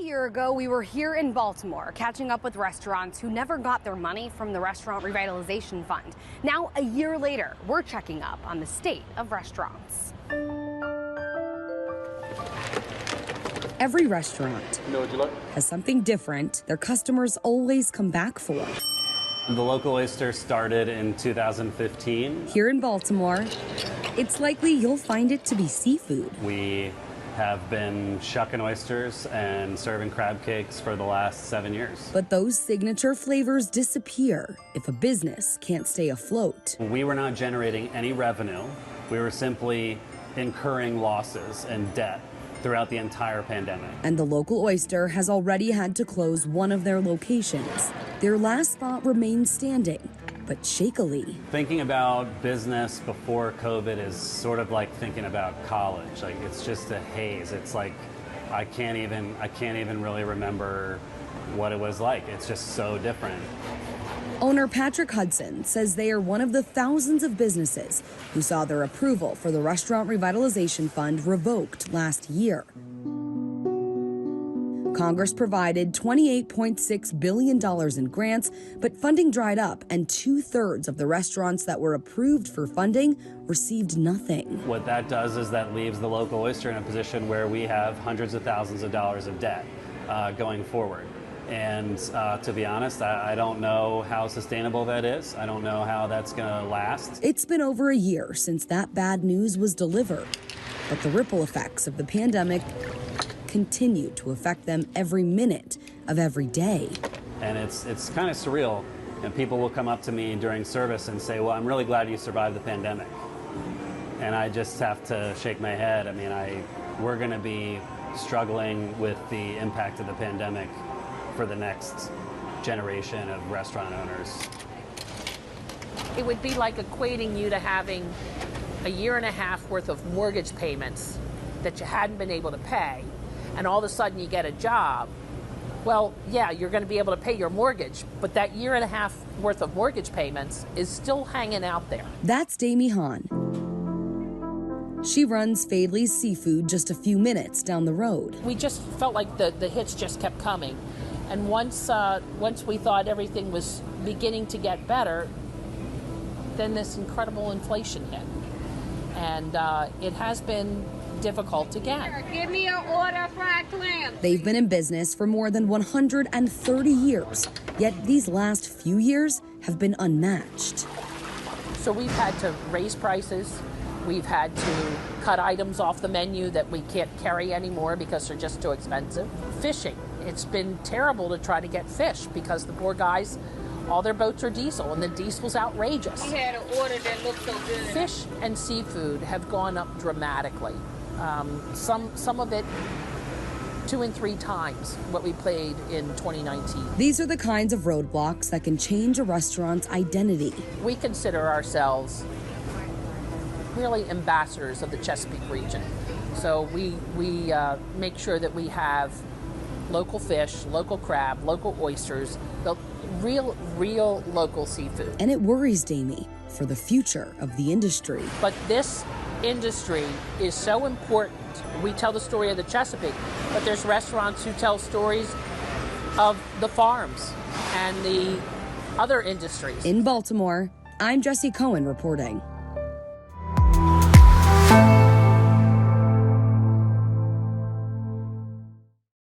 year ago, we were here in Baltimore catching up with restaurants who never got their money from the Restaurant Revitalization Fund. Now, a year later, we're checking up on the state of restaurants. Every restaurant has something different their customers always come back for. The local oyster started in 2015. Here in Baltimore, it's likely you'll find it to be seafood. We have been shucking oysters and serving crab cakes for the last 7 years. But those signature flavors disappear if a business can't stay afloat. We were not generating any revenue. We were simply incurring losses and debt throughout the entire pandemic. And the local oyster has already had to close one of their locations. Their last spot remains standing, but shakily. Thinking about business before COVID is sort of like thinking about college. Like, it's just a haze. It's like I can't even really remember what it was like. It's just so different. Owner Patrick Hudson says they are one of the thousands of businesses who saw their approval for the Restaurant Revitalization Fund revoked last year. Congress provided $28.6 billion in grants, but funding dried up, and 2/3 of the restaurants that were approved for funding received nothing. What that does is that leaves the local oyster in a position where we have hundreds of thousands of dollars of debt going forward. And to be honest, I don't know how sustainable that is. I don't know how that's going to last. It's been over a year since that bad news was delivered, but the ripple effects of the pandemic continue to affect them every minute of every day. And it's kind of surreal. And people will come up to me during service and say, well, I'm really glad you survived the pandemic. And I just have to shake my head. I mean, we're going to be struggling with the impact of the pandemic for the next generation of restaurant owners. It would be like equating you to having a year and a half worth of mortgage payments that you hadn't been able to pay, and all of a sudden you get a job. Well, yeah, you're going to be able to pay your mortgage, but that year and a half worth of mortgage payments is still hanging out there. That's Damie Hahn. She runs Fadley's Seafood just a few minutes down the road. We just felt like the hits just kept coming. And once we thought everything was beginning to get better, then this incredible inflation hit. And it has been difficult again. Give me an order of fried clams. They've been in business for more than 130 years, yet these last few years have been unmatched. So we've had to raise prices. We've had to cut items off the menu that we can't carry anymore because they're just too expensive. Fishing. It's been terrible to try to get fish because the poor guys, all their boats are diesel, and the diesel's outrageous. We had an order that looked so good. Fish and seafood have gone up dramatically. Some of it 2 and 3 times what we paid in 2019. These are the kinds of roadblocks that can change a restaurant's identity. We consider ourselves really ambassadors of the Chesapeake region. So we make sure that we have local fish, local crab, local oysters, the real local seafood. And it worries Damie for the future of the industry. But this industry is so important. We tell the story of the Chesapeake, but there's restaurants who tell stories of the farms and the other industries. In Baltimore, I'm Jessie Cohen reporting.